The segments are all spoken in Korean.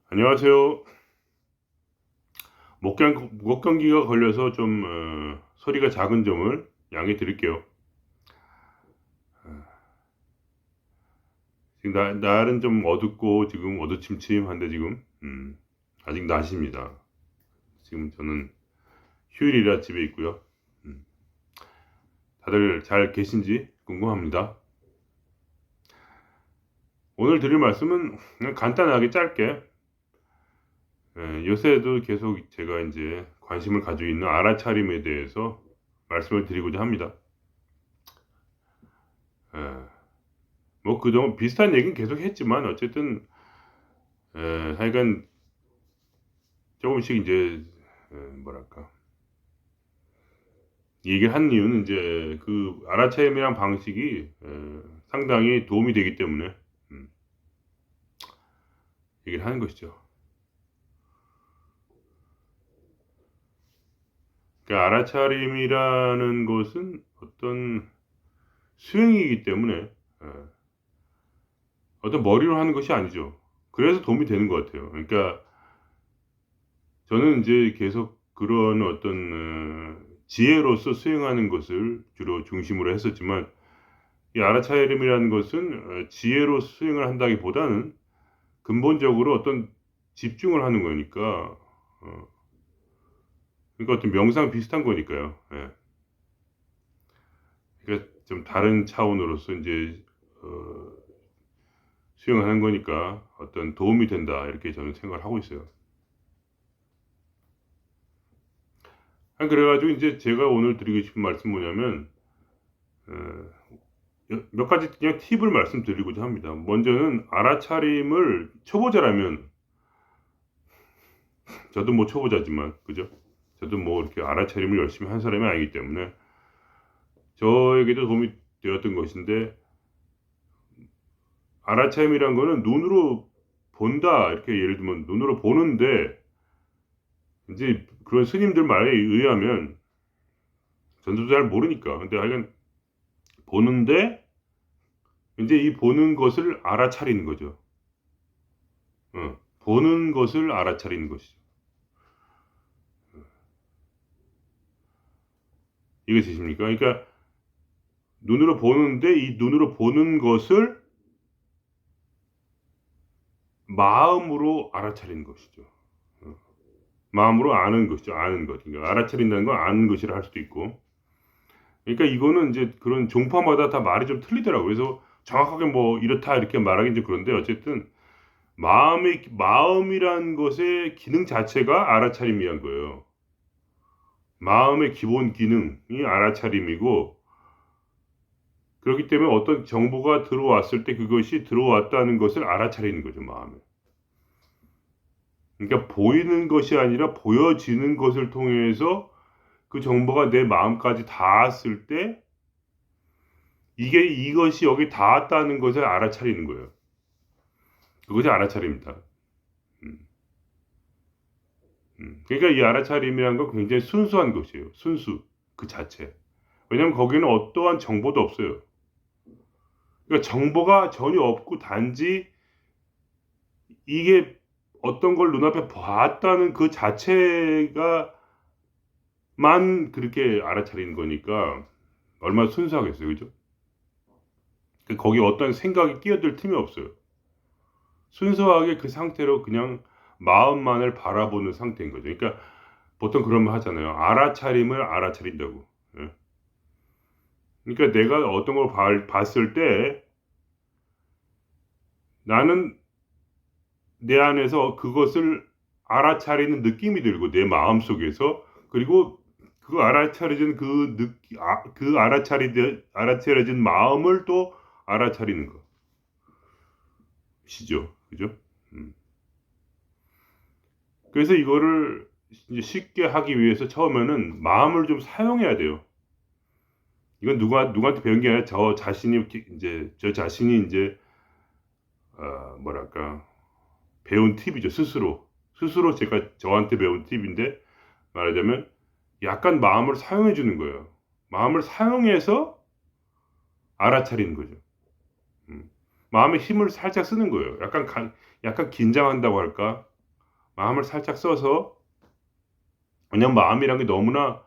안녕하세요. 목감기가 걸려서 좀 소리가 작은 점을 양해 드릴게요. 지금 날은 좀 어둡고 지금 어두침침한데 지금 아직 낮입니다. 지금 저는 휴일이라 집에 있고요. 음, 다들 잘 계신지 궁금합니다. 오늘 드릴 말씀은 그냥 간단하게 짧게, 요새도 계속 제가 이제 관심을 가지고 있는 알아차림에 대해서 말씀을 드리고자 합니다. 예, 뭐 그동안 비슷한 얘기는 계속 했지만 어쨌든 하여간 조금씩 이제 뭐랄까 얘기를 한 이유는 이제 그 알아차림이란 방식이 상당히 도움이 되기 때문에 음, 얘기를 하는 것이죠. 그러니까 알아차림이라는 것은 어떤 수행이기 때문에 어떤 머리로 하는 것이 아니죠. 그래서 도움이 되는 것 같아요. 그러니까 저는 이제 계속 그런 어떤 지혜로서 수행하는 것을 주로 중심으로 했었지만 이 알아차림이라는 것은 지혜로 수행을 한다기보다는 근본적으로 어떤 집중을 하는 거니까 어 그러니까 어떤 명상 비슷한 거니까요. 예. 그러니까 좀 다른 차원으로서 인제 어 수행하는 거니까 어떤 '도움이 된다.' 이렇게 저는 생각을 하고 있어요. 그래 가지고 인제 제가 오늘 드리고 싶은 말씀은 뭐냐면 어 몇 가지 그냥 팁을 말씀드리고자 합니다. 먼저는 알아차림을 초보자라면, 저도 뭐 초보자지만 그죠? 저도 뭐 이렇게 알아차림을 열심히 한 사람이 아니기 때문에 저에게도 도움이 되었던 것인데, 알아차림이란 거는 눈으로 본다 이렇게 예를 들면 눈으로 보는데 인제 그런 스님들 말에 의하면 저도 잘 모르니까 근데 하여간 보는데 인제 이 보는 것을 알아차리는 거죠. 보는 것을 알아차리는 것이죠. 이해되십니까? 그러니까 눈으로 보는데 이 눈으로 보는 것을 마음으로 알아차리는 것이죠. 어. 마음으로 아는 것이죠. 아는 것. 그러니까 알아차린다는 건 아는 것이라 할 수도 있고. 그러니까 이거는 인제 그런 종파마다 다 말이 좀 틀리더라고요. 그래서 정확하게 뭐 "이렇다." 이렇게 말하기는 좀 그런데 어쨌든 마음이란 것의 기능 자체가 알아차림이란 거예요. 마음의 기본 기능이 알아차림이고, 그렇기 때문에 어떤 정보가 들어왔을 때 그것이 들어왔다는 것을 알아차리는 거죠, 마음에. 그러니까 보이는 것이 아니라 보여지는 것을 통해서 그 정보가 내 마음까지 닿았을 때 이것이 여기 닿았다는 것을 알아차리는 거예요. 그것이 알아차림이다. 음. 그러니까 이 알아차림이라는 건 굉장히 순수한 것이에요. 순수 그 자체. 왜냐하면 거기는 어떠한 정보도 없어요. 그러니까 정보가 전혀 없고 단지 이게 어떤 걸 눈앞에 봤다는 그 자체가 그렇게 알아차리는 거니까 얼마나 순수하겠어요. 그죠? 거기에 어떤 생각이 끼어들 틈이 없어요. 순수하게 그 상태로 그냥 마음만을 바라보는 상태인 거죠. 그러니까 보통 그런 말 하잖아요. 알아차림을 알아차린다고. 예. 그러니까 내가 어떤 걸 봤을 때 나는 내 안에서 그것을 알아차리는 느낌이 들고 내 마음속에서, 그리고 그 알아차려진 그 알아차려진 마음을 또 알아차리는 것이죠. 그죠? 음. 그래서 이거를 이제 쉽게 하기 위해서 처음에는 마음을 좀 사용해야 돼요. 이건 누구한테 배운 게 아니라 저 자신이 인제 뭐랄까 배운 팁이죠. 스스로 제가 저한테 배운 팁인데, 말하자면 약간 마음을 사용해 주는 거예요. 마음을 사용해서 알아차리는 거죠. 음. 마음의 힘을 살짝 쓰는 거예요. 약간 긴장한다고 할까? 마음을 살짝 써서, 그냥 마음이란 게 너무나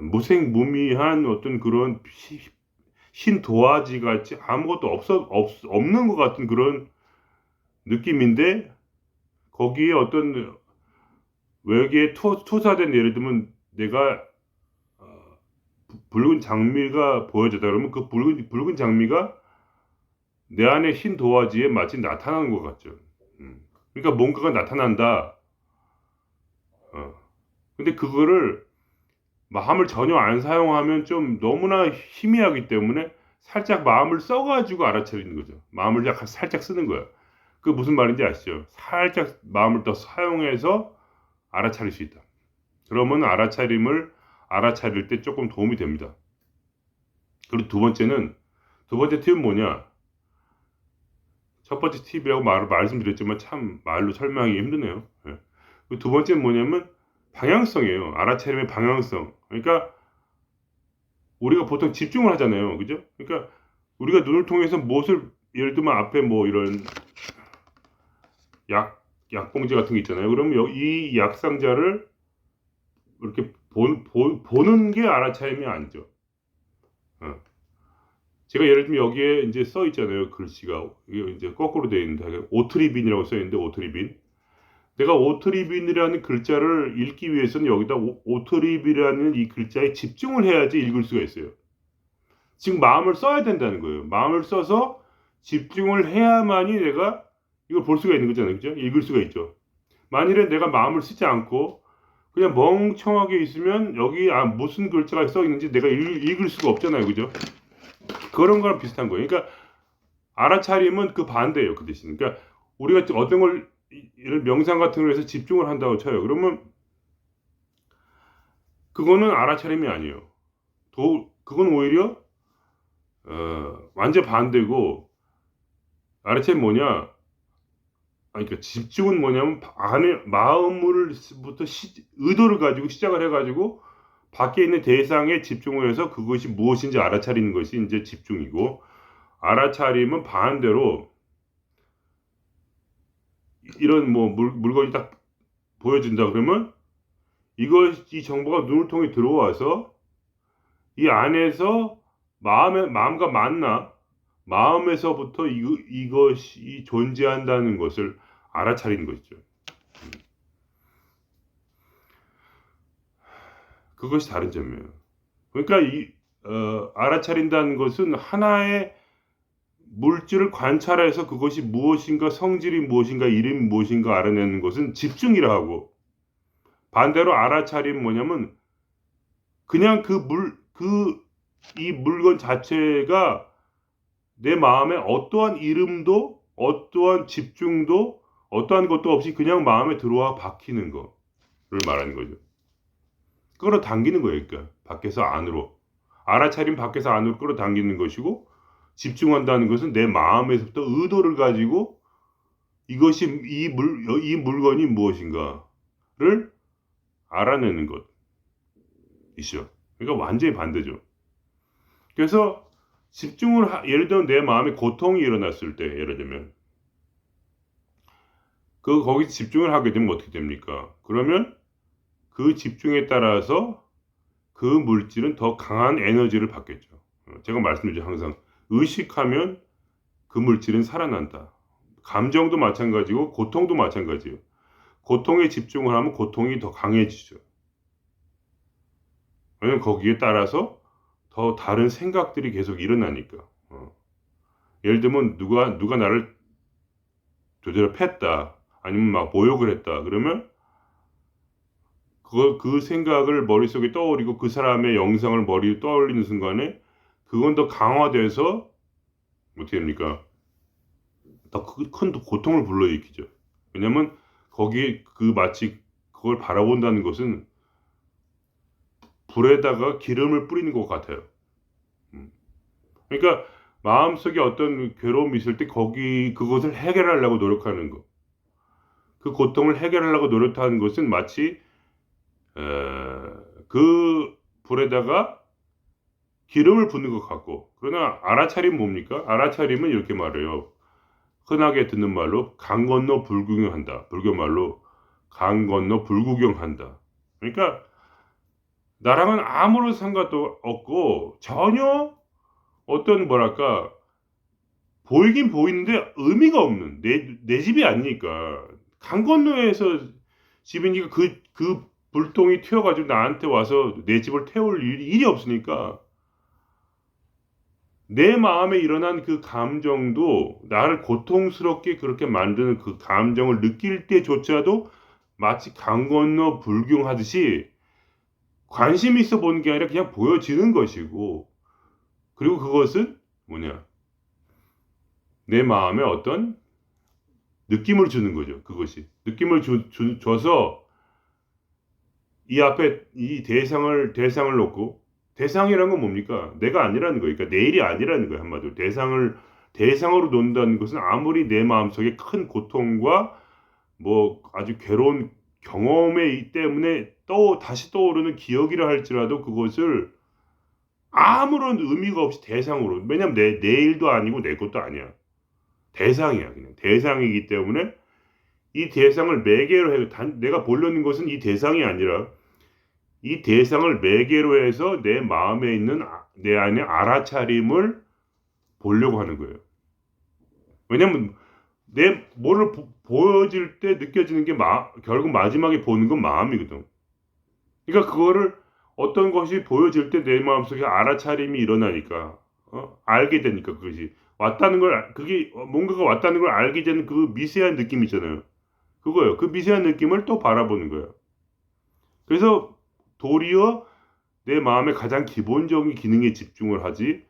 무생무미한 어떤 그런 신도화지 같이 아무것도 없는 것 같은 그런 느낌인데, 거기에 어떤 외계에 투사된, 예를 들면 내가 붉은 장미가 보여졌다 그러면 그 붉은 장미가 내 안에 흰 도화지에 마치 나타나는 것 같죠. 그러니까 뭔가가 나타난다. 근데 그거를 마음을 전혀 안 사용하면 좀 너무나 희미하기 때문에 살짝 마음을 써가지고 알아차리는 거죠. 마음을 약간 살짝 쓰는 거야. 그 무슨 말인지 아시죠? 살짝 마음을 더 사용해서 알아차릴 수 있다. 그러면 알아차릴 때 조금 도움이 됩니다. 그리고 두 번째 팁은 뭐냐? 첫 번째 팁이라고 말씀드렸지만 참 말로 설명하기 힘드네요. 예. 두 번째는 뭐냐면 방향성이에요. 알아차림의 방향성. 그러니까 우리가 보통 집중을 하잖아요. 그죠? 그러니까 우리가 눈을 통해서 무엇을, 예를 들면 앞에 뭐 이런 약봉지 같은 게 있잖아요. 그러면 이 약상자를 이렇게 보는 게 알아차림이 아니죠. 제가 예를 들면 여기에 이제 써 있잖아요. 글씨가 이게 이제 거꾸로 되어 있는데 오트리빈이라고 써 있는데, 오트리빈. 내가 오트리빈이라는 글자를 읽기 위해서는 여기다 오트리빈이라는 이 글자에 집중을 해야지 읽을 수가 있어요. 지금 마음을 써야 된다는 거예요. 마음을 써서 집중을 해야만이 내가 이걸 볼 수가 있는 거잖아요. 그죠? 읽을 수가 있죠. 만일에 내가 마음을 쓰지 않고 그냥 멍청하게 있으면 여기 무슨 글자가 써 있는지 내가 읽을 수가 없잖아요. 그죠? 그런 거랑 비슷한 거예요. 그러니까 알아차림은 그 반대예요. 그 대신. 그러니까 우리가 어떤 걸, 이런 명상 같은 걸 해서 집중을 한다고 쳐요. 그러면 그거는 알아차림이 아니에요. 그건 오히려 완전 반대고, 알아차림 뭐냐? 그러니까 집중은 뭐냐면 안에 마음을부터 의도를 가지고 시작을 해가지고 밖에 있는 대상에 집중을 해서 그것이 무엇인지 알아차리는 것이 이제 집중이고, 알아차림은 반대로 이런 뭐 물건이 딱 보여준다 그러면 이 정보가 눈을 통해 들어와서 이 안에서 마음과 만나 마음에서부터 이것이 존재한다는 것을 알아차리는 것이죠. 그것이 다른 점이에요. 그러니까 알아차린다는 것은 하나의 물질을 관찰해서 그것이 무엇인가, 성질이 무엇인가, 이름이 무엇인가 알아내는 것은 집중이라 하고, 반대로 알아차림 뭐냐면 그냥 이 물건 자체가 내 마음에 어떠한 이름도 어떠한 집중도 어떠한 것도 없이 그냥 마음에 들어와 박히는 거를 말하는 거죠. 끌어당기는 거예요. 그러니까 밖에서 안으로, 알아차림 밖에서 안으로 끌어당기는 것이고, 집중한다는 것은 내 마음에서부터 의도를 가지고 이것이 이 물건이 무엇인가를 알아내는 것이죠. 그러니까 완전히 반대죠. 그래서 예를 들면 내 마음에 고통이 일어났을 때, 예를 들면 거기서 집중을 하게 되면 어떻게 됩니까? 그러면 그 집중에 따라서 그 물질은 더 강한 에너지를 받겠죠. 제가 말씀드리죠. 항상 의식하면 그 물질은 살아난다. 감정도 마찬가지고 고통도 마찬가지예요. 고통에 집중을 하면 고통이 더 강해지죠. 왜냐면 거기에 따라서 더 다른 생각들이 계속 일어나니까. 예를 들면 누가 나를 조대로 팼다, 아니면 막 모욕을 했다 그러면 그 생각을 머릿속에 떠올리고 그 사람의 영상을 머리에 떠올리는 순간에 그건 더 강화돼서 어떻게 됩니까? 더 큰 고통을 불러일으키죠. 왜냐면 거기에 마치 그걸 바라본다는 것은 불에다가 기름을 뿌리는 것 같아요. 그러니까 마음속에 어떤 괴로움이 있을 때 그것을 해결하려고 노력하는 것, 그 고통을 해결하려고 노력하는 것은 마치 그 불에다가 기름을 붓는 것 같고, 그러나 알아차림은 뭡니까? 알아차림은 이렇게 말해요. 흔하게 듣는 말로 강 건너 불구경한다. 불교 말로 강 건너 불구경한다. 그러니까 나랑은 아무런 상관도 없고 전혀 어떤 뭐랄까 보이긴 보이는데 의미가 없는 내 집이 아니니까. 강 건너에서 집이니까 그 불똥이 튀어가지고 나한테 와서 내 집을 태울 일이 없으니까 내 마음에 일어난 그 감정도 나를 고통스럽게 그렇게 만드는 그 감정을 느낄 때조차도 마치 강 건너 불경하듯이 관심 있어 보는 게 아니라 그냥 보여지는 것이고, 그리고 그것은 뭐냐, 내 마음에 어떤 느낌을 주는 거죠. 그것이 느낌을 줘서 이 앞에 이 대상을 놓고, 대상이란 건 뭡니까? 내가 아니라는 거예요. 그러니까 내 일이 아니라는 거예요. 한마디로 대상으로 논다는 것은 아무리 내 마음속에 큰 고통과 뭐 아주 괴로운 경험에 때문에 다시 떠오르는 기억이라 할지라도 그것을 아무런 의미가 없이 대상으로, 왜냐면 내 일도 아니고 내 것도 아니야. 대상이야. 그냥 대상이기 때문에 이 대상을 매개로 해, 내가 보려는 것은 이 대상이 아니라 이 대상을 매개로 해서 내 마음에 있는 내 안에 알아차림을 보려고 하는 거예요. 왜냐면 내 뭐를 보여질 때 느껴지는 게 결국 마지막에 보는 건 마음이거든. 그러니까 그거를 어떤 것이 보여질 때 내 마음속에 알아차림이 일어나니까, 알게 되니까, 그것이 왔다는 걸, 그게 뭔가가 왔다는 걸 알게 되는 그 미세한 느낌 있잖아요. 그거예요. 그 미세한 느낌을 또 바라보는 거예요. 그래서 도리어 내 마음의 가장 기본적인 기능에 집중을 하지,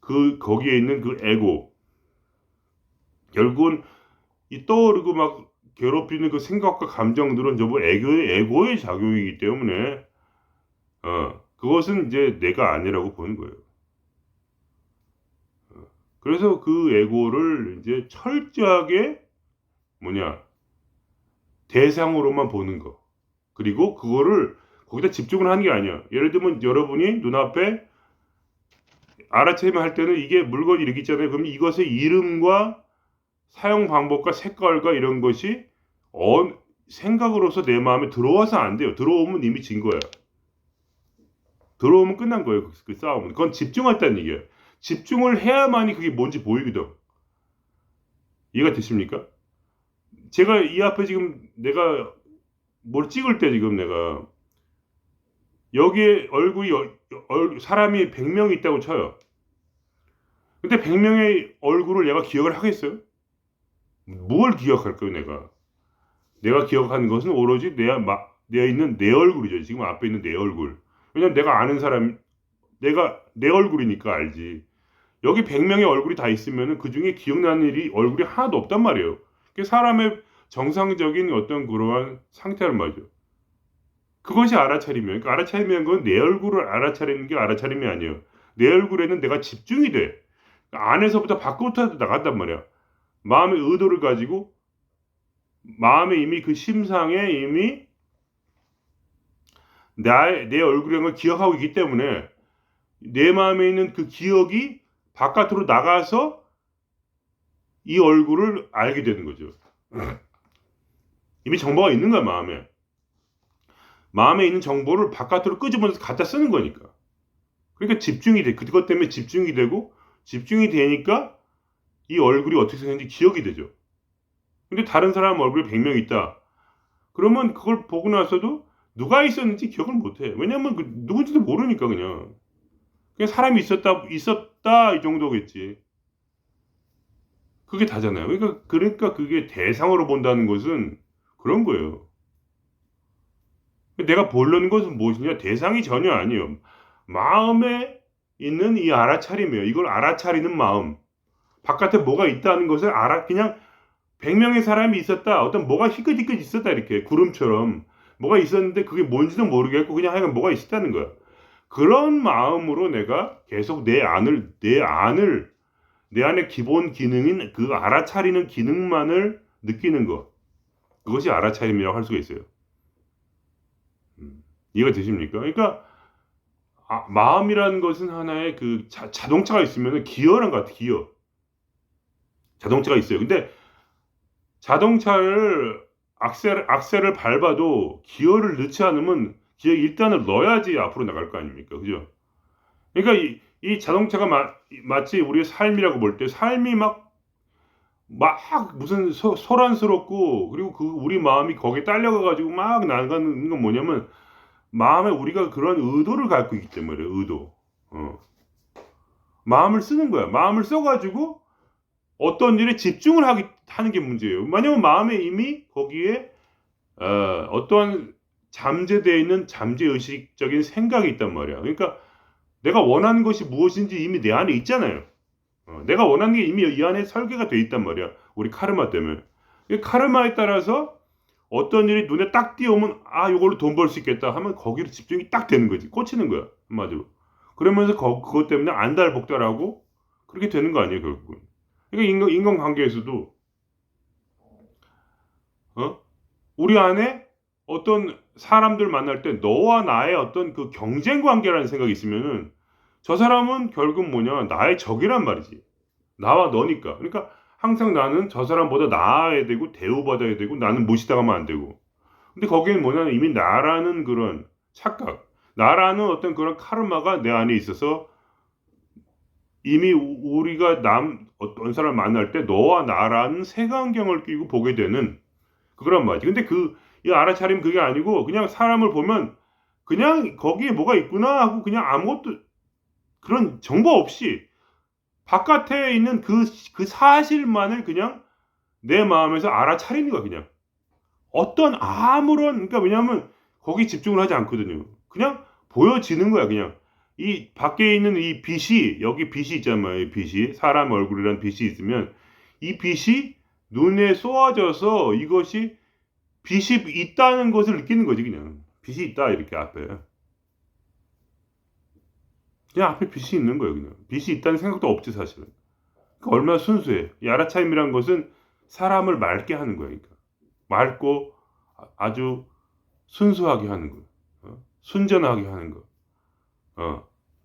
거기에 있는 그 에고, 결국은 이 떠오르고 막 괴롭히는 그 생각과 감정들은 전부 에고의 작용이기 때문에, 그것은 이제 내가 아니라고 보는 거예요. 그래서 그 에고를 이제 철저하게 대상으로만 보는 거. 그리고 그거를 거기다 집중을 하는 게 아니야. 예를 들면 여러분이 눈앞에 알아채면 할 때는 이게 물건이 이렇게 있잖아요. 그럼 이것의 이름과 사용 방법과 색깔과 이런 것이 생각으로서 내 마음에 들어와서 안 돼요. 들어오면 이미 진 거야. 들어오면 끝난 거예요. 그 싸움은. 그건 집중했다는 얘기예요. 집중을 해야만이 그게 뭔지 보이거든. 이해가 되십니까? 제가 이 앞에 지금 내가 뭘 찍을 때 지금 내가 여기에 사람이 100명 있다고 쳐요. 근데 100명의 얼굴을 내가 기억을 하겠어요? 뭘 기억할까요, 내가? 내가 기억하는 것은 오로지 내 있는 내 얼굴이죠. 지금 앞에 있는 내 얼굴. 왜냐면 내가 아는 사람, 내가 내 얼굴이니까 알지. 여기 100명의 얼굴이 다 있으면 그 중에 기억나는 얼굴이 하나도 없단 말이에요. 그게 사람의 정상적인 어떤 그러한 상태란 말이죠. 그것이 알아차리면, 그러니까 알아차리면 건 내 얼굴을 알아차리는 게 알아차림이 아니에요. 내 얼굴에는 내가 집중이 돼. 안에서부터 밖으로부터 나간단 말이야. 마음의 의도를 가지고 마음에 이미 그 심상에 이미 내 얼굴이라는 걸 기억하고 있기 때문에 내 마음에 있는 그 기억이 바깥으로 나가서 이 얼굴을 알게 되는 거죠. 이미 정보가 있는 거야, 마음에. 마음에 있는 정보를 바깥으로 끄집어내서 갖다 쓰는 거니까. 그러니까 집중이 돼. 그것 때문에 집중이 되고, 집중이 되니까 이 얼굴이 어떻게 생겼는지 기억이 되죠. 근데 다른 사람 얼굴에 100명 있다. 그러면 그걸 보고 나서도 누가 있었는지 기억을 못 해. 왜냐면 누군지도 모르니까 그냥 사람이 있었다 이 정도겠지. 그게 다잖아요. 그러니까 그게 대상으로 본다는 것은 그런 거예요. 내가 보려는 것은 무엇이냐? 대상이 전혀 아니에요. 마음에 있는 이 알아차림이에요. 이걸 알아차리는 마음. 바깥에 뭐가 있다는 것을 그냥 100명의 사람이 있었다. 어떤 뭐가 희끗희끗 있었다. 이렇게 구름처럼 뭐가 있었는데 그게 뭔지도 모르겠고 그냥 하여간 뭐가 있었다는 거야. 그런 마음으로 내가 계속 내 안의 기본 기능인 그 알아차리는 기능만을 느끼는 것. 그것이 알아차림이라고 할 수가 있어요. 이해가 되십니까? 그러니까 마음이라는 것은 하나의 그 자동차가 있으면 기어란 것 같아. 기어. 자동차가 있어요. 근데 자동차를 악셀을 밟아도 기어를 넣지 않으면 기어 1단을 넣어야지 앞으로 나갈 거 아닙니까? 그죠? 그러니까 이 자동차가 마치 우리의 삶이라고 볼 때 삶이 막 무슨 소란스럽고 그리고 우리 마음이 거기에 딸려가 가지고 막 나가는 건 뭐냐면 마음에 우리가 그런 의도를 갖고 있기 때문에 그래요. 의도. 마음을 쓰는 거야. 마음을 써 가지고 어떤 일에 집중을 하는 게 문제예요. 왜냐면 마음에 이미 거기에 어떠한 잠재되어 있는 잠재의식적인 생각이 있단 말이야. 그러니까 내가 원하는 것이 무엇인지 이미 내 안에 있잖아요. 내가 원하는 게 이미 이 안에 설계가 돼 있단 말이야. 우리 카르마 때문에. 이 카르마에 따라서 어떤 일이 눈에 딱 띄우면 이걸로 돈 벌 수 있겠다 하면 거기로 집중이 딱 되는 거지. 꽂히는 거야. 한마디로. 그러면서 그것 때문에 안달복달하고 그렇게 되는 거 아니에요, 결국은. 그러니까 인간관계에서도 우리 안에 어떤 사람들 만날 때 너와 나의 어떤 그 경쟁 관계라는 생각이 있으면은 저 사람은 결국 뭐냐 나의 적이란 말이지. 나와 너니까. 그러니까 항상 나는 저 사람보다 나아야 되고 대우받아야 되고 나는 무시당하면 안 되고. 근데 거기는 뭐냐면 이미 나라는 그런 착각, 나라는 어떤 그런 카르마가 내 안에 있어서 이미 우리가 어떤 사람 만날 때 너와 나라는 색안경을 끼고 보게 되는 그런 말이지. 근데 이 알아차림 그게 아니고 그냥 사람을 보면 그냥 거기에 뭐가 있구나 하고 그냥 아무것도 그런 정보 없이 바깥에 있는 그 사실만을 그냥 내 마음에서 알아차리는 거야, 그냥. 그러니까 왜냐면 거기 집중을 하지 않거든요. 그냥 보여지는 거야, 그냥. 이 밖에 있는 이 빛이, 여기 빛이 있잖아요, 이 빛이. 사람 얼굴이란 빛이 있으면 이 빛이 눈에 쏘아져서 이것이 빛이 있다는 것을 느끼는 거지, 그냥. 빛이 있다, 이렇게 앞에. 그냥 앞에 빛이 있는 거예요, 그냥. 빛이 있다는 생각도 없지, 사실은. 그러니까 얼마나 순수해. 이 알아차림이란 것은 사람을 맑게 하는 거야, 그러니까. 맑고 아주 순수하게 하는 거. 순전하게 하는 거.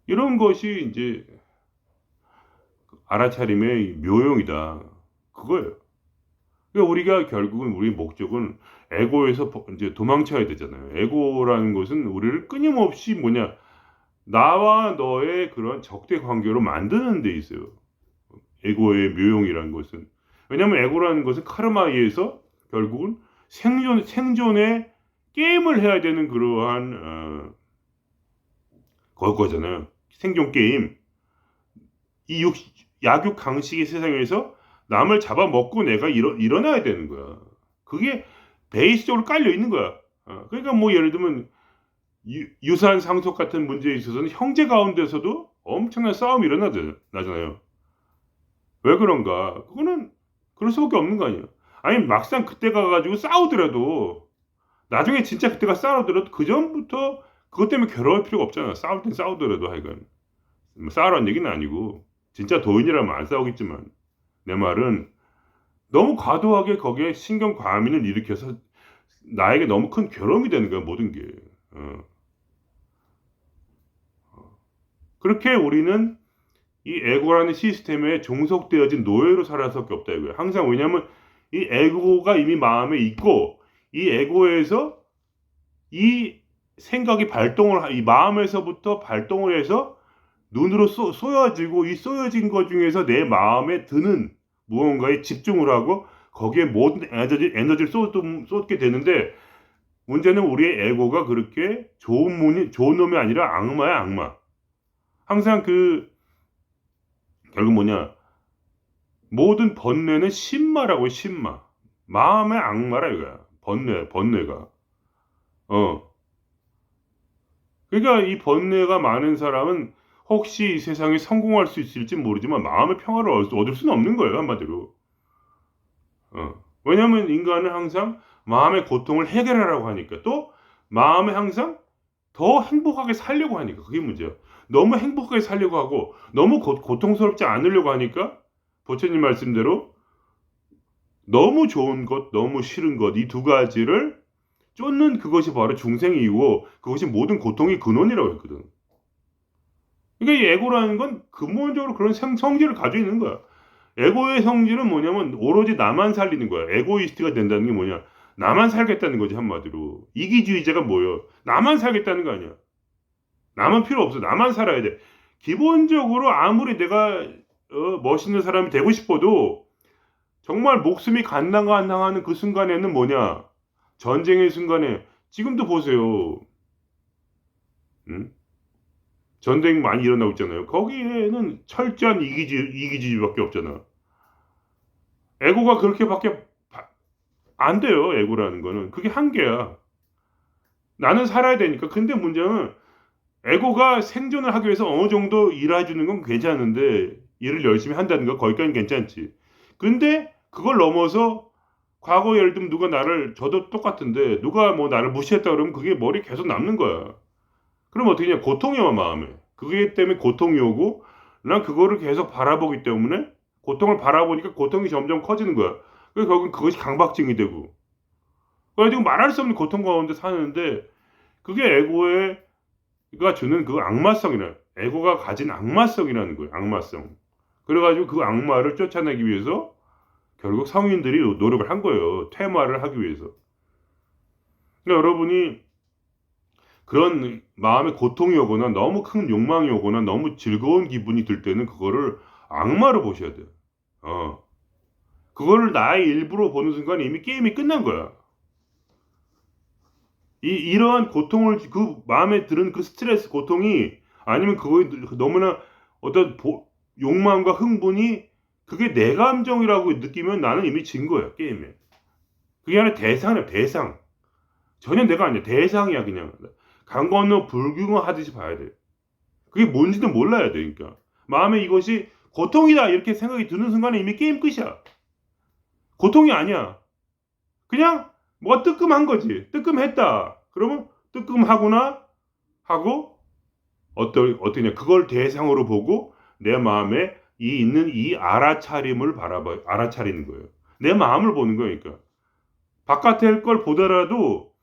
이런 것이 이제 알아차림의 묘용이다. 그거예요. 그러니까 우리가 결국은 우리 목적은 에고에서 이제 도망쳐야 되잖아요. 에고라는 것은 우리를 끊임없이 나와 너의 그런 적대 관계로 만드는 데 있어요. 에고의 묘용이라는 것은. 왜냐하면 에고라는 것은 카르마에 의해서 결국은 생존의 게임을 해야 되는 그러한 거잖아요. 생존 게임. 이 약육 강식의 세상에서 남을 잡아먹고 내가 일어나야 되는 거야. 그게 베이스적으로 깔려 있는 거야. 그러니까 뭐 예를 들면 유산 상속 같은 문제에 있어서는 형제 가운데서도 엄청난 싸움이 일어나잖아요. 왜 그런가? 그거는 그럴 수밖에 없는 거 아니에요. 아니 막상 그때 가가지고 싸우더라도 나중에 진짜 그때가 싸우더라도 그 전부터 그것 때문에 괴로울 필요가 없잖아. 싸울 땐 싸우더라도 하여간 싸우라는 얘기는 아니고 진짜 도인이라면 안 싸우겠지만 내 말은 너무 과도하게 거기에 신경 과민을 일으켜서 나에게 너무 큰 괴로움이 되는 거야 모든 게. 그렇게 우리는 이 에고라는 시스템에 종속되어진 노예로 살아갈 수밖에 없다 이거예요. 항상 왜냐하면 이 에고가 이미 마음에 있고 이 에고에서 이 생각이 이 마음에서부터 발동을 해서 눈으로 쏘여지고 이 쏘여진 것 중에서 내 마음에 드는 무언가에 집중을 하고 거기에 모든 에너지를 쏟게 되는데 문제는 우리의 에고가 그렇게 좋은 놈이 아니라 악마야, 악마. 항상 결국 모든 번뇌는 신마라고, 신마. 마음의 악마라 이거야. 번뇌가. 그러니까 이 번뇌가 많은 사람은 혹시 이 세상에 성공할 수 있을지 모르지만 마음의 평화를 얻을 수는 없는 거예요, 한마디로. 왜냐하면 인간은 항상 마음의 고통을 해결하라고 하니까 또 마음에 항상 더 행복하게 살려고 하니까 그게 문제야. 너무 행복하게 살려고 하고 너무 고통스럽지 않으려고 하니까 부처님 말씀대로 너무 좋은 것, 너무 싫은 것 이 두 가지를 쫓는 그것이 바로 중생이고 그것이 모든 고통의 근원이라고 했거든. 그러니까 이 에고라는 건 근본적으로 그런 성질을 가지고 있는 거야. 에고의 성질은 뭐냐면 오로지 나만 살리는 거야. 에고이스트가 된다는 게 뭐냐? 나만 살겠다는 거지, 한마디로. 이기주의자가 뭐예요? 나만 살겠다는 거 아니야. 남은 필요 없어. 나만 살아야 돼. 기본적으로 아무리 내가 멋있는 사람이 되고 싶어도 정말 목숨이 간당간당하는 그 순간에는 뭐냐? 전쟁의 순간에 지금도 보세요. 응? 전쟁 많이 일어나고 있잖아요. 거기에는 철저한 이기주의밖에 없잖아. 에고가 그렇게밖에 안 돼요. 에고라는 거는. 그게 한계야. 나는 살아야 되니까. 근데 문제는 에고가 생존을 하기 위해서 어느 정도 일해주는 건 괜찮은데 일을 열심히 한다는 거 거기까지는 괜찮지. 근데 그걸 넘어서 과거 예를 들면 누가 나를 저도 똑같은데 누가 뭐 나를 무시했다 그러면 그게 머리에 계속 남는 거야. 그럼 어떻게 냐 고통이 와 마음에. 그게 때문에 고통이 오고 난 그거를 계속 바라보기 때문에 고통을 바라보니까 고통이 점점 커지는 거야. 그래서 결국은 그것이 강박증이 되고 그래가지고 말할 수 없는 고통 가운데 사는데 그게 에고가 주는 그 악마성이라 에고가 가진 악마성이라는 거예요. 악마성. 그래가지고 그 악마를 쫓아내기 위해서 결국 성인들이 노력을 한 거예요. 퇴마를 하기 위해서. 그러니까 여러분이 그런 마음에 고통이 오거나 너무 큰 욕망이 오거나 너무 즐거운 기분이 들 때는 그거를 악마로 보셔야 돼요. 그거를 나의 일부로 보는 순간 이미 게임이 끝난 거야. 이러한 고통을 그 마음에 드는 그 스트레스 고통이 아니면 그거에 너무나 어떤 욕망과 흥분이 그게 내 감정이라고 느끼면 나는 이미 진 거야 게임에. 그게 아니라 대상이야 대상. 전혀 내가 아니야 대상이야 그냥. 강 건너 불균어 하듯이 봐야 돼. 그게 뭔지도 몰라야 돼. 그러니까 마음에 이것이 고통이다 이렇게 생각이 드는 순간에 이미 게임 끝이야. 고통이 아니야. 그냥 뭐가 뜨끔한 거지. 뜨끔했다. 그러면 뜨끔하구나 하고 어떠냐 그걸 대상으로 보고 내 마음에 있는 이 알아차림을 알아차리는 거예요. 내 마음을 보는 거니까. 바깥의 걸 보더라도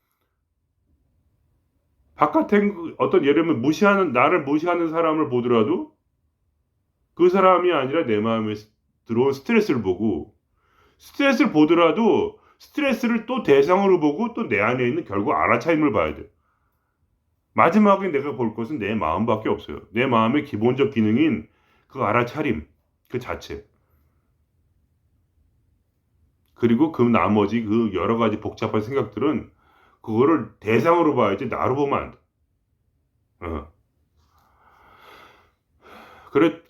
바깥에 어떤 예를 들면 나를 무시하는 사람을 보더라도 그 사람이 아니라 내 마음에 들어온 스트레스를 보고 스트레스를 보더라도 스트레스를 또 대상으로 보고 또 내 안에 있는 결국 알아차림을 봐야 돼. 마지막에 내가 볼 것은 내 마음밖에 없어요. 내 마음의 기본적 기능인 그 알아차림 그 자체. 그리고 그 나머지 그 여러 가지 복잡한 생각들은 그거를 대상으로 봐야지 나로 보면 안 돼.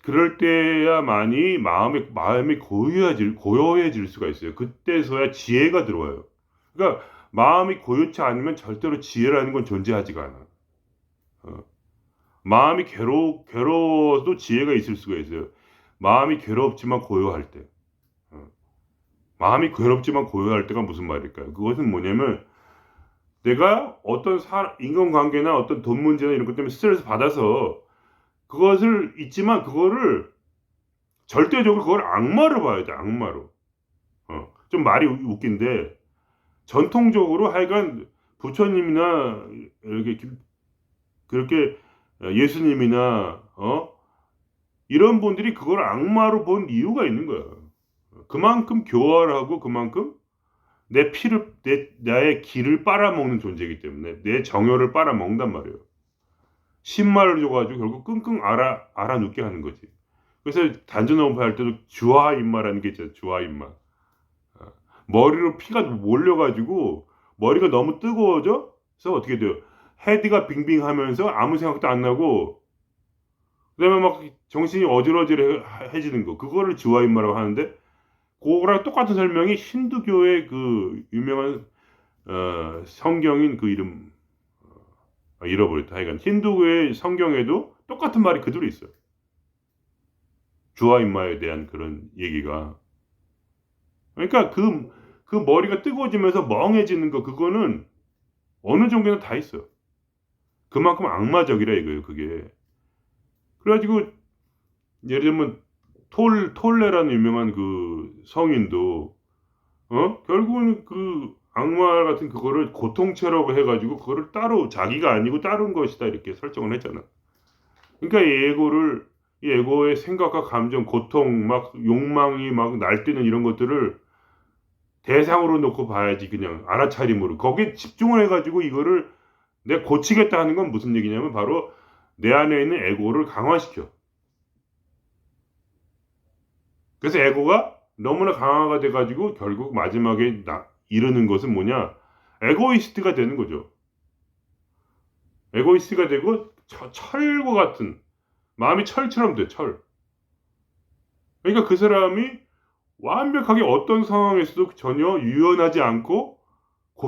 그럴 때야만이 마음이 고요해질 수가 있어요. 그때서야 지혜가 들어와요. 그러니까 마음이 고요치 않으면 절대로 지혜라는 건 존재하지가 않아. 마음이 괴로워도 지혜가 있을 수가 있어요. 마음이 괴롭지만 고요할 때. 마음이 괴롭지만 고요할 때가 무슨 말일까요? 그것은 뭐냐면 내가 어떤 인간관계나 어떤 돈 문제나 이런 것 때문에 스트레스 받아서 그것을 있지만 그거를 절대적으로 그걸 악마로 봐야 돼. 악마로. 좀 말이 웃긴데 전통적으로 하여간 부처님이나 이렇게 그렇게 예수님이나 이런 분들이 그걸 악마로 본 이유가 있는 거야. 그만큼 교활하고 그만큼 나의 기를 빨아먹는 존재이기 때문에 내 정열을 빨아먹는단 말이에요. 신말을 줘가지고 결국 끙끙 알아눕게 하는 거지. 그래서 단전원파 할 때도 주하인마라는 게 있잖아요. 주하인마. 머리로 피가 몰려가지고 머리가 너무 뜨거워져? 그래서 어떻게 돼요? 헤드가 빙빙하면서 아무 생각도 안 나고 그다음에 막 정신이 어질어질해지는 거. 그거를 주하인마라고 하는데 그거랑 똑같은 설명이 힌두교의 그 유명한 성경인 그 이름 잃어버렸다. 하여간 힌두교의 성경에도 똑같은 말이 그대로 있어요. 주하인마에 대한 그런 얘기가. 그러니까 그 머리가 뜨거워지면서 멍해지는 거 그거는 어느 정도는 다 있어요. 그만큼 악마적이라 이거예요. 그게. 그래가지고 예를 들면 톨레라는 유명한 그 성인도 결국은 그 악마 같은 그거를 고통체라고 해가지고 그거를 따로 자기가 아니고 다른 것이다 이렇게 설정을 했잖아. 그러니까 이 에고를 이 에고의 생각과 감정, 고통, 막 욕망이 막 날뛰는 이런 것들을 대상으로 놓고 봐야지, 그냥 알아차림으로. 거기에 집중을 해 가지고 이거를 내가 고치겠다 하는 건 무슨 얘기냐면 바로 내 안에 있는 에고를 강화시켜. 그래서 에고가 너무나 강화가 돼 가지고 결국 마지막에 이르는 것은 뭐냐? 에고이스트가 되는 거죠. 에고이스트가 되고 철과 같은 마음이 철처럼 돼, 철. 그러니까 그 사람이 완벽하게 어떤 상황에서도 전혀 유연하지 않고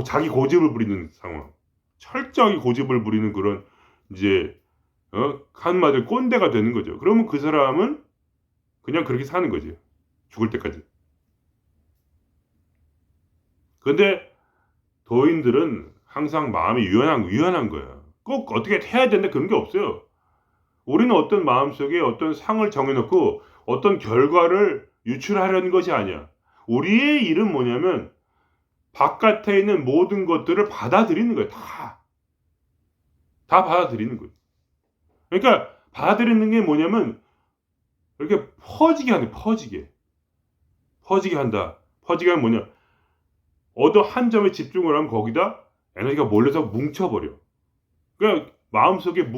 자기 고집을 부리는 상황. 철저하게 고집을 부리는 그런 이제 한마디로 꼰대가 되는 거죠. 그러면 그 사람은 그냥 그렇게 사는 거지, 죽을 때까지. 근데 도인들은 항상 마음이 유연한 거야. 꼭 어떻게 해야 된다 그런 게 없어요. 우리는 어떤 마음속에 어떤 상을 정해 놓고 어떤 결과를 유출하려는 것이 아니야. 우리의 일은 뭐냐면 바깥에 있는 모든 것들을 받아들이는 거야. 다 받아들이는 거야. 그러니까 받아들이는 게 뭐냐면 이렇게 퍼지게 하는 거야. 퍼지게 한다. 퍼지게 하면 뭐냐? 어느 한 점에 집중을 하면 거기다 에너지가 몰려서 뭉쳐버려. 그러니까 마음속에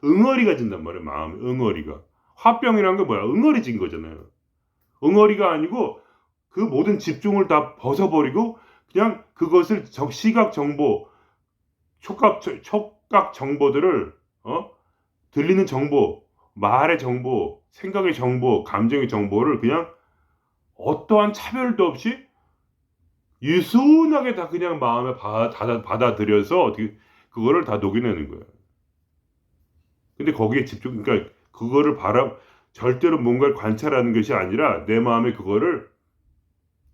응어리가 진단 말이야. 마음에 응어리가. 화병이라는 게 뭐야? 응어리진 거잖아요. 응어리가 아니고 그 모든 집중을 다 벗어버리고 그냥 그것을 시각 정보, 촉각 정보들을 들리는 정보, 말의 정보, 생각의 정보, 감정의 정보를 그냥 어떠한 차별도 없이 유순하게 다 그냥 마음에 받아들여서 어떻게 그거를 다 녹여내는 거예요. 근데 거기에 그러니까 그거를 절대로 뭔가를 관찰하는 것이 아니라 내 마음에 그거를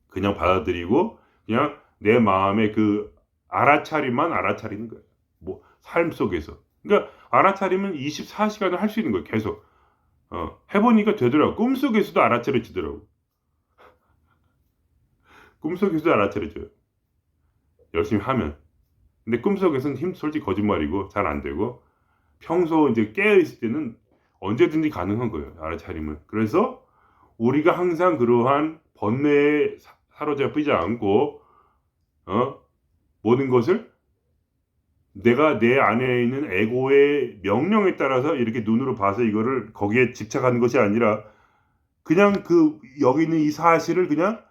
그냥 받아들이고 그냥 내 마음의 그 알아차림만 알아차리는 거예요. 뭐 삶 속에서. 그러니까 알아차림은 24시간을 할 수 있는 거예요. 계속. 해보니까 되더라고. 꿈속에서도 알아차려지더라고. 꿈속에서도 알아차려져요. 열심히 하면. 근데 꿈속에서는 솔직히 거짓말이고 잘 안 되고 평소 이제 깨어 있을 때는 언제든지 가능한 거예요. 알아차림은. 그래서 우리가 항상 그러한 번뇌에 사로잡히지 않고 모든 것을 내가 내 안에 있는 에고의 명령에 따라서 이렇게 눈으로 봐서 이거를 거기에 집착하는 것이 아니라 그냥 여기 있는 이 사실을 그냥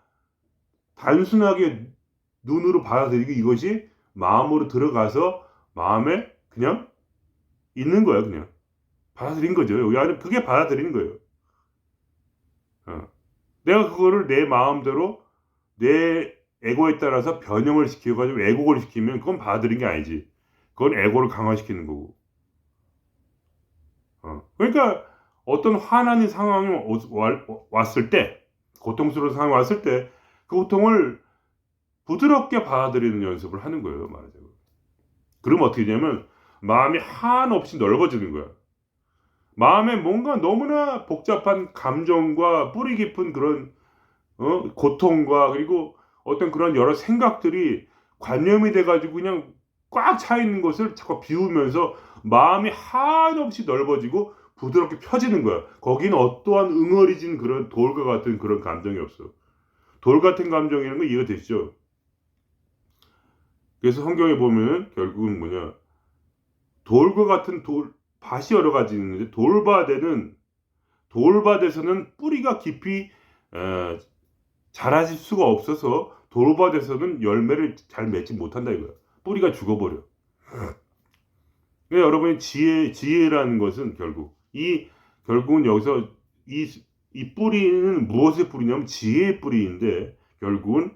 단순하게 눈으로 받아들이고 이것이 마음으로 들어가서 마음에 그냥 있는 거야. 그냥 받아들인 거죠. 여기 안에 그게 받아들이는 거예요. 내가 그거를 내 마음대로 내 에고에 따라서 변형을 시켜가지고 왜곡을 시키면 그건 받아들인 게 아니지. 그건 에고를 강화시키는 거고. 그러니까 어떤 화나는 상황이 왔을 때, 고통스러운 상황이 왔을 때 그 고통을 부드럽게 받아들이는 연습을 하는 거예요. 말하자면. 그러면 어떻게 되냐면 마음이 한없이 넓어지는 거야. 마음에 뭔가 너무나 복잡한 감정과 뿌리 깊은 그런 고통과 그리고 어떤 그런 여러 생각들이 관념이 돼가지고 그냥 꽉 차 있는 것을 자꾸 비우면서 마음이 한없이 넓어지고 부드럽게 펴지는 거야. 거기는 어떠한 응어리진 그런 돌과 같은 그런 감정이 없어. 돌 같은 감정이라는 거 이해가 되시죠? 그래서 성경에 보면은 결국은 뭐냐, 돌과 같은 밭이 여러 가지 있는데 돌밭에서는 뿌리가 깊이 자라실 수가 없어서 돌밭에서는 열매를 잘 맺지 못한다 이거야. 뿌리가 죽어버려. 그러니까 여러분의 지혜라는 것은 결국은 여기서 이 뿌리는 무엇의 뿌리냐면 지혜의 뿌리인데 결국은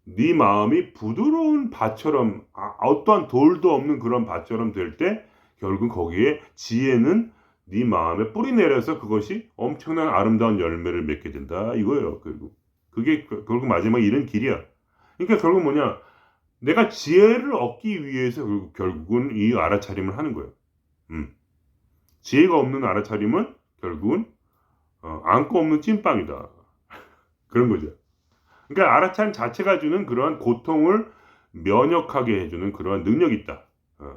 네 마음이 부드러운 밭처럼 어떠한 돌도 없는 그런 밭처럼 될 때 결국 거기에 지혜는 네 마음에 뿌리 내려서 그것이 엄청난 아름다운 열매를 맺게 된다 이거예요. 그게 결국 마지막 이른 길이야. 그러니까 결국 뭐냐, 내가 지혜를 얻기 위해서 결국은 이 알아차림을 하는 거예요. 지혜가 없는 알아차림은 결국은 안고 없는 찐빵이다. 그런 거죠. 그러니까 알아차림 자체가 주는 그러한 고통을 면역하게 해주는 그러한 능력이 있다.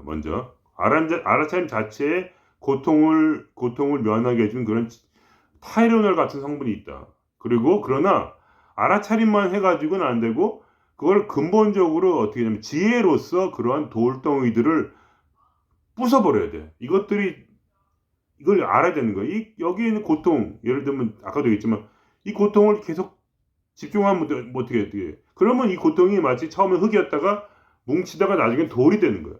먼저 알아차림 자체에 고통을 면하게 해준 그런 타이레놀 같은 성분이 있다. 그리고 그러나 알아차림만 해가지고는 안 되고 그걸 근본적으로 어떻게 하냐면 지혜로서 그러한 돌덩이들을 부숴버려야 돼. 이걸 알아야 되는 거야. 여기에 있는 고통, 예를 들면 아까도 얘기했지만 이 고통을 계속 집중하면 뭐 어떻게 해. 그러면 이 고통이 마치 처음에 흙이었다가 뭉치다가 나중에 돌이 되는 거야.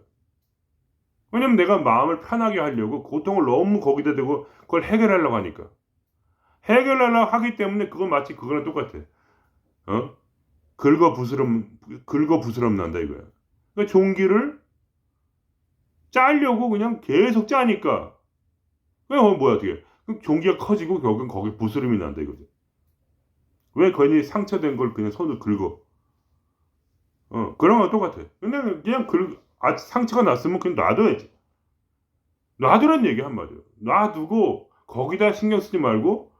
왜냐면 내가 마음을 편하게 하려고 고통을 너무 거기다 대고 그걸 해결하려고 하니까. 해결하려고 하기 때문에 그건 마치 그거랑 똑같아. 어? 긁어 부스럼 난다 이거야. 그러니까 종기를 짜려고 그냥 계속 짜니까. 뭐야 어떻게. 종기가 커지고 결국은 거기 부스럼이 난다 이거지. 왜 괜히 상처된 걸 그냥 손으로 긁어. 그런 건 똑같아. 근데 그냥 상처가 났으면 그냥 놔둬야지. 놔두란 얘기 한마디로. 놔두고 거기다 신경 쓰지 말고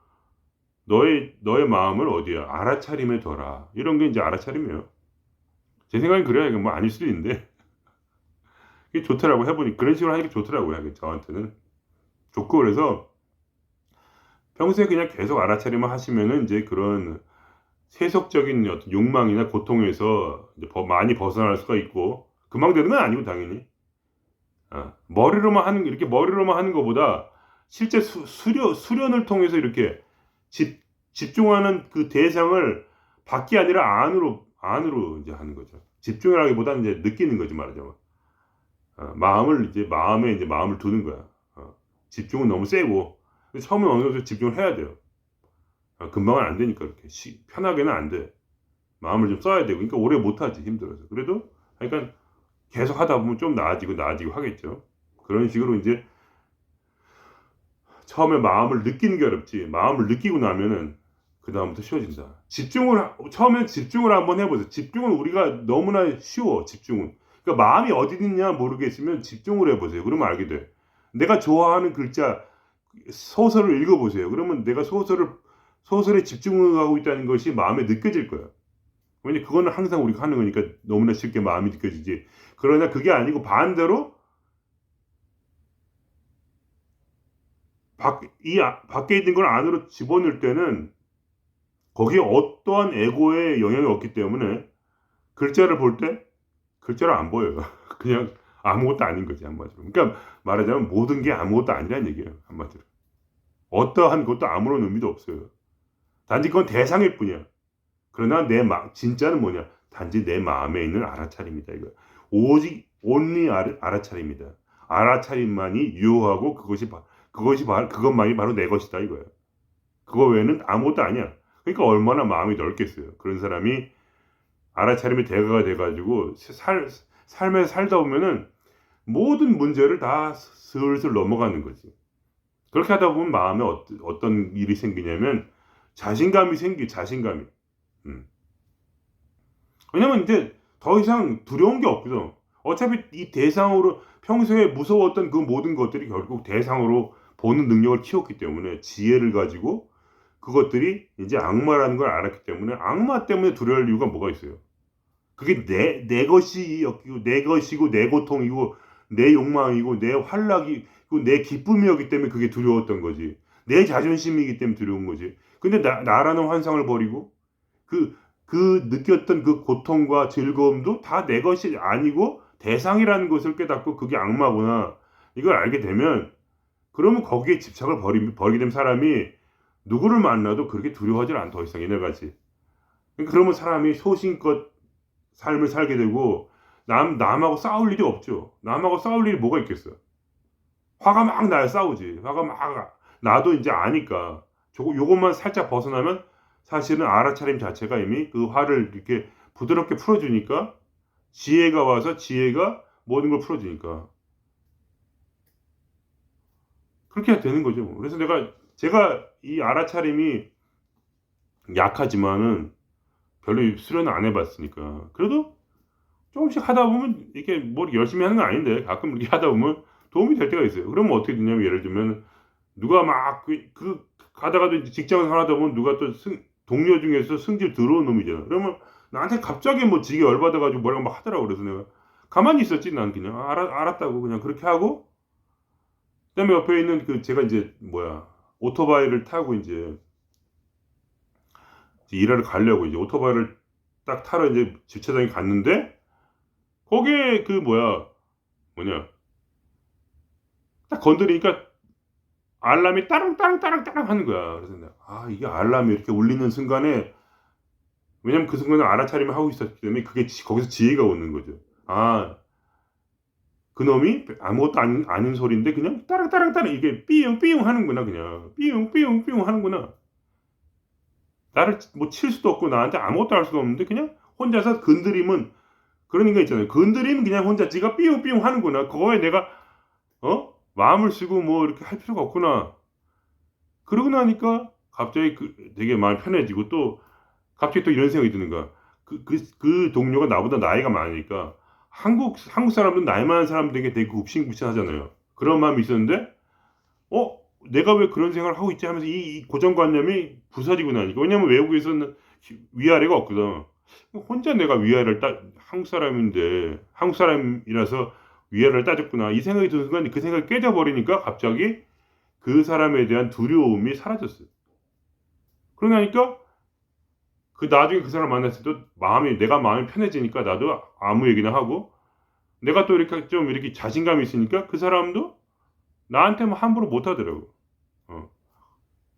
너의 마음을 어디야 알아차림에 둬라. 이런 게 이제 알아차림이에요. 제 생각엔 그래야 이게 뭐 아닐 수도 있는데 이게 좋더라고 해보니 그런 식으로 하니까 좋더라고요. 저한테는 좋고 그래서 평소에 그냥 계속 알아차림을 하시면은 이제 그런 세속적인 어떤 욕망이나 고통에서 이제 많이 벗어날 수가 있고 금방 되는 건 아니고 당연히 이렇게 머리로만 하는 것보다 실제 수련을 통해서 이렇게 집중하는 그 대상을 밖이 아니라 안으로 이제 하는 거죠. 집중하기보다는 이제 느끼는 거지 말하자면. 마음에 이제 마음을 두는 거야. 집중은 너무 세고 처음에 어느 정도 집중을 해야 돼요. 금방은 안 되니까 그렇게 편하게는 안 돼. 마음을 좀 써야 되고 그러니까 오래 못 하지 힘들어서. 그래도 그러니까 계속 하다 보면 좀 나아지고 하겠죠. 그런 식으로 이제 처음에 마음을 느끼는 게 어렵지. 마음을 느끼고 나면은 그 다음부터 쉬워진다. 처음에 집중을 한번 해보세요. 집중은 우리가 너무나 쉬워. 집중은. 그러니까 마음이 어디 있냐 모르겠으면 집중을 해보세요. 그러면 알게 돼. 내가 좋아하는 글자 소설을 읽어보세요. 그러면 내가 소설에 집중하고 있다는 것이 마음에 느껴질 거야. 왜냐면 그거는 항상 우리가 하는 거니까 너무나 쉽게 마음이 느껴지지. 그러나 그게 아니고 반대로 밖에 있는 걸 안으로 집어넣을 때는 거기에 어떠한 에고의 영향이 없기 때문에 글자를 볼 때 글자를 안 보여요. 그냥 아무것도 아닌 거지 한마디로. 그러니까 말하자면 모든 게 아무것도 아니라는 얘기예요. 한마디로. 어떠한 것도 아무런 의미도 없어요. 단지 그건 대상일 뿐이야. 그러나 진짜는 뭐냐? 단지 내 마음에 있는 알아차림이다 이거. 오직 온리 알아차림이다. 알아차림만이 유효하고 그것만이 바로 내 것이다 이거야. 그거 외에는 아무것도 아니야. 그러니까 얼마나 마음이 넓겠어요. 그런 사람이 알아차림의 대가가 돼가지고 삶에 살다 보면은 모든 문제를 다 슬슬 넘어가는 거지. 그렇게 하다 보면 마음에 어떤 일이 생기냐면 자신감이 자신감이. 왜냐면 이제 더 이상 두려운 게 없거든. 어차피 이 대상으로 평소에 무서웠던 그 모든 것들이 결국 대상으로 보는 능력을 키웠기 때문에 지혜를 가지고 그것들이 이제 악마라는 걸 알았기 때문에 악마 때문에 두려울 이유가 뭐가 있어요? 그게 내 것이고 내 것이고 내 고통이고 내 욕망이고 내 환락이고 내 기쁨이었기 때문에 그게 두려웠던 거지. 내 자존심이기 때문에 두려운 거지. 근데 나라는 환상을 버리고 그 느꼈던 그 고통과 즐거움도 다 내 것이 아니고 대상이라는 것을 깨닫고 그게 악마구나. 이걸 알게 되면 그러면 거기에 집착을 버리게 되면 사람이 누구를 만나도 그렇게 두려워하지 않아. 더 이상 얘네같이. 그러면 사람이 소신껏 삶을 살게 되고 남하고 싸울 일이 없죠. 남하고 싸울 일이 뭐가 있겠어. 화가 막 나야 싸우지. 화가 막 나도 이제 아니까 요것만 살짝 벗어나면 사실은 알아차림 자체가 이미 그 화를 이렇게 부드럽게 풀어주니까 지혜가 와서 지혜가 모든 걸 풀어주니까 그렇게 되는 거죠. 그래서 제가 이 알아차림이 약하지만은 별로 수련을 안 해봤으니까 그래도 조금씩 하다 보면 이렇게 뭐 열심히 하는 건 아닌데 가끔 이렇게 하다 보면 도움이 될 때가 있어요. 그러면 어떻게 되냐면 예를 들면 누가 막 가다가도 직장을 하다 보면 누가 또 동료 중에서 승질 들어온 놈이잖아. 그러면 나한테 갑자기 뭐 지게 열받아가지고 뭐라고 막 하더라고. 그래서 내가 가만히 있었지. 난 그냥 알았다고 그냥 그렇게 하고 그다음에 옆에 있는 제가 이제 오토바이를 타고 이제 일하러 가려고 이제 오토바이를 딱 타러 이제 주차장에 갔는데, 거기에 뭐냐, 딱 건드리니까 알람이 따릉따릉따릉따릉 하는 거야. 그래서 내가 이게 알람이 이렇게 울리는 순간에, 왜냐면 그 순간에 알아차림을 하고 있었기 때문에 그게 거기서 지혜가 오는 거죠. 그놈이 아무것도 아닌 소리인데 그냥 따릉따릉따릉 이게 삐용삐용 하는구나. 그냥 삐용삐용삐용 하는구나. 나를 뭐 칠 수도 없고 나한테 아무것도 할 수도 없는데 그냥 혼자서 건드리면, 그런 인간 있잖아요. 건드리면 그냥 혼자 지가 삐용삐용 하는구나. 그거에 내가 마음을 쓰고 뭐 이렇게 할 필요가 없구나. 그러고 나니까 갑자기 되게 마음이 편해지고, 또 갑자기 또 이런 생각이 드는 거야. 그 동료가 나보다 나이가 많으니까, 한국 사람들은 나이 많은 사람들에게 되게 굽신굽신하잖아요. 그런 마음이 있었는데, 내가 왜 그런 생각을 하고 있지 하면서 이 고정관념이 부서지고 나니까. 왜냐면 외국에서는 위아래가 없거든. 혼자 내가 위아래를 한국 사람인데, 한국 사람이라서 위아래를 따졌구나, 이 생각이 드는 순간 그 생각이 깨져버리니까 갑자기 그 사람에 대한 두려움이 사라졌어요. 그러고 나니까 나중에 그 사람 만났을 때 내가 마음이 편해지니까 나도 아무 얘기나 하고, 내가 또 이렇게 좀 이렇게 자신감이 있으니까 그 사람도 나한테 뭐 함부로 못 하더라고.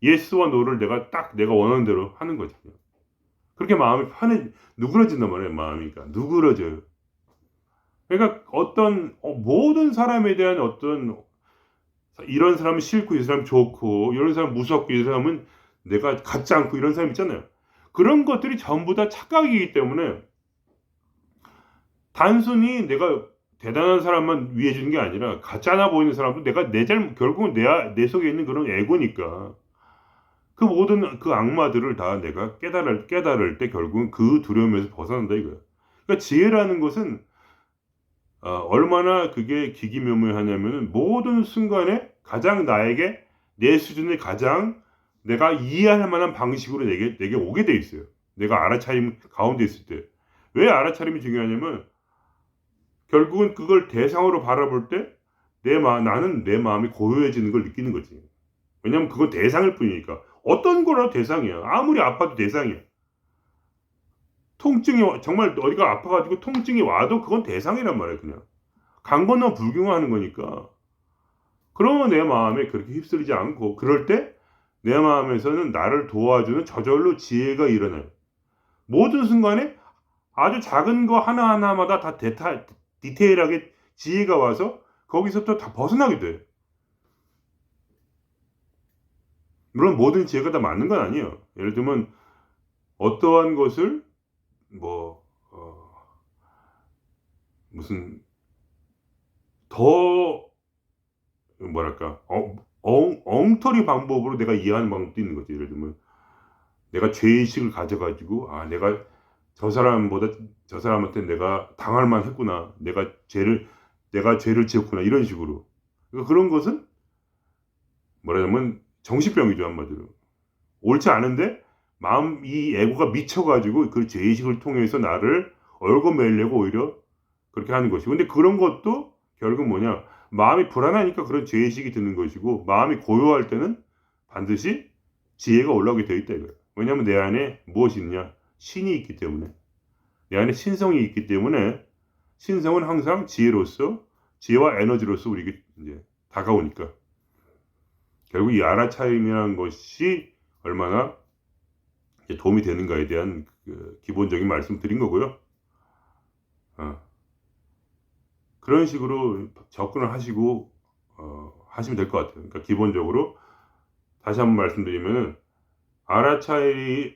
예스와 노를 내가 원하는 대로 하는 거지. 그렇게 마음이 누그러진단 말이에요. 마음이 누그러져요. 그러니까 모든 사람에 대한 이런 사람은 싫고 이 사람 좋고, 이런 사람 무섭고 이 사람은 내가 갖지 않고, 이런 사람 있잖아요. 그런 것들이 전부 다 착각이기 때문에, 단순히 내가 대단한 사람만 위해 주는 게 아니라 가짜나 보이는 사람도 결국은 내 속에 있는 그런 에고니까, 그 모든 그 악마들을 다 내가 깨달을 때 결국은 그 두려움에서 벗어난다 이거야. 그러니까 지혜라는 것은 얼마나 그게 기기묘묘하냐면은, 모든 순간에 가장 나에게 내 수준에 가장 내가 이해할 만한 방식으로 내게 오게 돼 있어요. 내가 알아차림 가운데 있을 때. 왜 알아차림이 중요하냐면, 결국은 그걸 대상으로 바라볼 때 나는 내 마음이 고요해지는 걸 느끼는 거지. 왜냐면 그건 대상일 뿐이니까. 어떤 거라도 대상이야. 아무리 아파도 대상이야. 통증이 정말 어디가 아파가지고 통증이 와도 그건 대상이란 말이야. 그냥 강 건너 불경하는 거니까. 그러면 내 마음에 그렇게 휩쓸리지 않고, 그럴 때 내 마음에서는 나를 도와주는 저절로 지혜가 일어나요. 모든 순간에 아주 작은 거 하나하나마다 다 디테일하게 지혜가 와서 거기서부터 다 벗어나게 돼. 물론 모든 지혜가 다 맞는 건 아니에요. 예를 들면 어떠한 것을 무슨 더 엉터리 방법으로 내가 이해하는 방법도 있는 거지. 예를 들면 내가 죄의식을 가져가지고, 내가 저 사람한테 내가 당할 만 했구나, 내가 죄를 지었구나, 이런 식으로. 그러니까 그런 것은 정신병이죠, 한마디로. 옳지 않은데 이 에고가 미쳐가지고 그 죄의식을 통해서 나를 얽어매려고 오히려 그렇게 하는 것이고, 근데 그런 것도 결국은 마음이 불안하니까 그런 죄의식이 드는 것이고, 마음이 고요할 때는 반드시 지혜가 올라오게 되어 있다 이거예요. 왜냐하면 내 안에 무엇이 있냐? 신이 있기 때문에. 내 안에 신성이 있기 때문에, 신성은 항상 지혜와 에너지로서 우리에게 이제 다가오니까, 결국 이 알아차림이라는 것이 얼마나 도움이 되는가에 대한 기본적인 말씀 드린 거고요. 그런 식으로 접근을 하시고 하시면 될 것 같아요. 그러니까 기본적으로 다시 한번 말씀드리면은, 알아차림을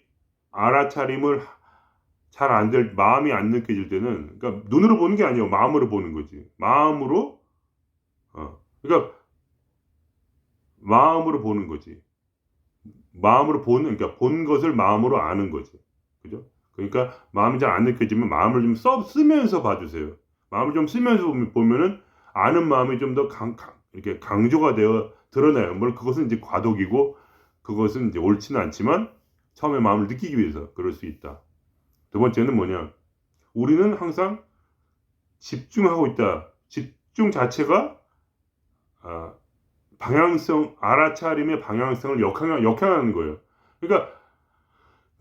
잘 안 될, 마음이 안 느껴질 때는, 그러니까 눈으로 보는 게 아니에요. 마음으로 보는 거지. 그러니까 마음으로 보는 거지. 그러니까 본 것을 마음으로 아는 거지. 그죠? 그러니까 마음이 잘 안 느껴지면 마음을 좀 쓰면서 봐주세요. 마음을 좀 쓰면서 보면은 아는 마음이 좀 더 이렇게 강조가 되어 드러나요. 물론 그것은 이제 과도기고, 그것은 이제 옳지는 않지만, 처음에 마음을 느끼기 위해서 그럴 수 있다. 두 번째는 우리는 항상 집중하고 있다. 집중 자체가 방향성, 알아차림의 방향성을 역행하는 거예요. 그러니까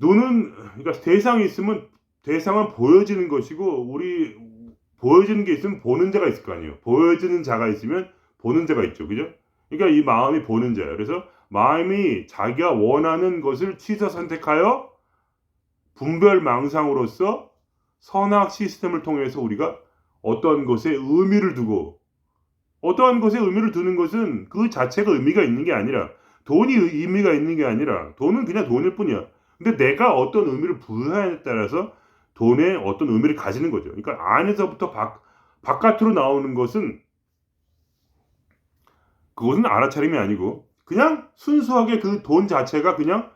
그러니까 대상이 있으면 대상은 보여지는 것이고, 보여지는 게 있으면 보는 자가 있을 거 아니에요. 보여지는 자가 있으면 보는 자가 있죠. 그죠? 그러니까 이 마음이 보는 자예요. 그래서 마음이 자기가 원하는 것을 취사 선택하여 분별망상으로서 선악 시스템을 통해서 우리가 어떠한 것에 의미를 두고, 어떠한 것에 의미를 두는 것은 그 자체가 의미가 있는 게 아니라, 돈이 의미가 있는 게 아니라, 돈은 그냥 돈일 뿐이야. 근데 내가 어떤 의미를 부여하냐에 따라서 돈에 어떤 의미를 가지는 거죠. 그러니까 안에서부터 바깥으로 나오는 것은, 그것은 알아차림이 아니고 그냥 순수하게 그 돈 자체가 그냥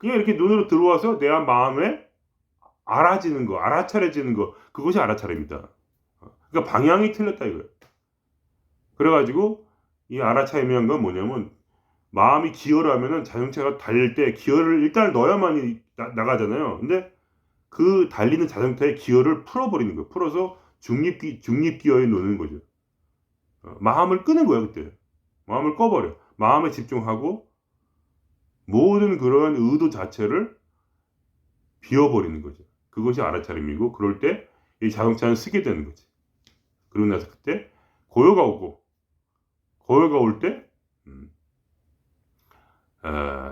이렇게 눈으로 들어와서 내 마음에 알아차려지는 거, 그것이 알아차림이다. 그러니까 방향이 틀렸다 이거예요. 그래가지고 이 알아차림이란 건 뭐냐면, 마음이 기어를 하면은 자동차가 달릴 때 기어를 일단 넣어야만 나가잖아요. 근데 그 달리는 자동차의 기어를 풀어버리는 거예요. 풀어서 중립기어에 놓는 거죠. 마음을 끄는 거예요. 그때 마음을 꺼버려. 마음에 집중하고 모든 그러한 의도 자체를 비워버리는 거죠. 그것이 알아차림이고, 그럴 때 이 자동차는 쓰게 되는 거지. 그러고 나서 그때 고요가 올 때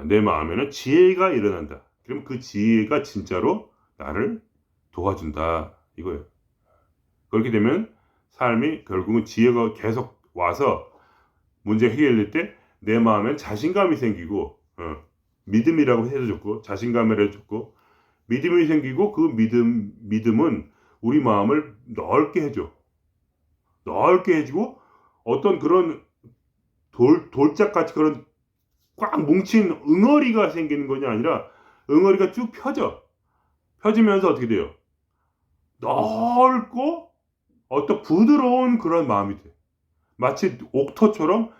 내 마음에는 지혜가 일어난다. 그럼 그 지혜가 진짜로 나를 도와준다 이거예요. 그렇게 되면 삶이 결국은 지혜가 계속 와서 문제 해결될 때 내 마음엔 자신감이 생기고, 믿음이라고 해도 좋고, 자신감이라고 해도 좋고, 믿음이 생기고, 그 믿음은 우리 마음을 넓게 해줘. 넓게 해주고, 어떤 그런 돌짝같이 그런 꽉 뭉친 응어리가 생기는 것이 아니라, 응어리가 쭉 펴지면서 어떻게 돼요? 넓고 어떤 부드러운 그런 마음이 돼. 마치 옥토처럼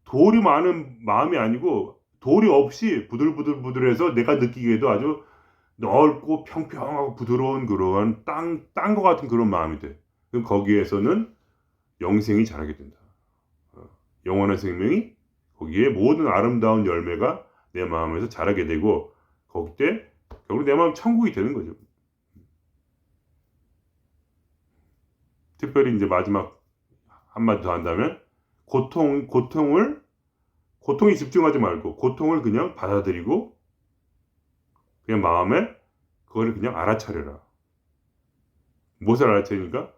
돌이 많은 마음이 아니고, 돌이 없이 부들부들해서 내가 느끼기에도 아주 넓고 평평하고 부드러운 그러한 땅과 같은 그런 마음이 돼. 그럼 거기에서는 영생이 자라게 된다. 영원한 생명이, 거기에 모든 아름다운 열매가 내 마음에서 자라게 되고, 거기 때 결국 내 마음 천국이 되는 거죠. 특별히 이제 마지막 한마디 더 한다면, 고통에 집중하지 말고 고통을 그냥 받아들이고, 그냥 마음에 그거를 그냥 알아차려라. 무엇을 알아차리니까?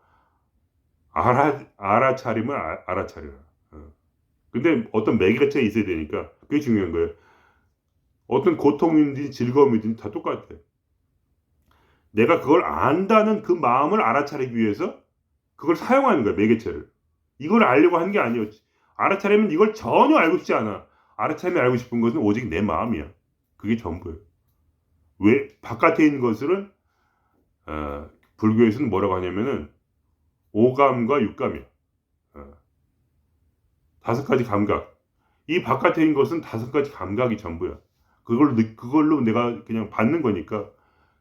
알아차림을 알아차려라. 근데 어떤 매개체가 있어야 되니까 그게 중요한 거예요. 어떤 고통이든지 즐거움이든지 다 똑같아. 내가 그걸 안다는 그 마음을 알아차리기 위해서 그걸 사용하는 거야, 매개체를. 이걸 알려고 하는 게 아니에요. 알아차리면 이걸 전혀 알고 싶지 않아. 알아차리면 알고 싶은 것은 오직 내 마음이야. 그게 전부예요. 왜? 바깥에 있는 것들은 불교에서는 뭐라고 하냐면은 오감과 육감이야. 5가지 감각. 이 바깥에 있는 것은 5가지 감각이 전부야. 그걸로 내가 그냥 받는 거니까.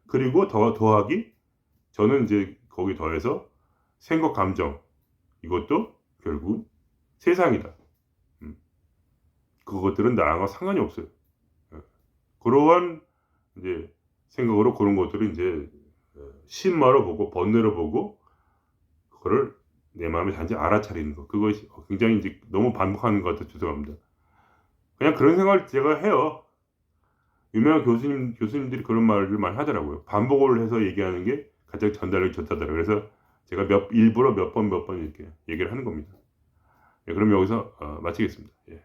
그리고 더하기, 저는 이제 거기 더해서 생각, 감정, 이것도 결국 세상이다. 그것들은 나랑 상관이 없어요. 그러한 이제 생각으로 그런 것들을 이제 신마로 보고 번뇌로 보고, 그거를 내 마음에 단지 알아차리는 거. 그것이 굉장히 이제 너무 반복하는 것 같아서 죄송합니다. 그냥 그런 생각을 제가 해요. 유명한 교수님들이 그런 말을 많이 하더라고요. 반복을 해서 얘기하는 게 가장 전달력이 좋다더라고요. 그래서 제가 일부러 몇 번 이렇게 얘기를 하는 겁니다. 예, 그럼 여기서 마치겠습니다. 예.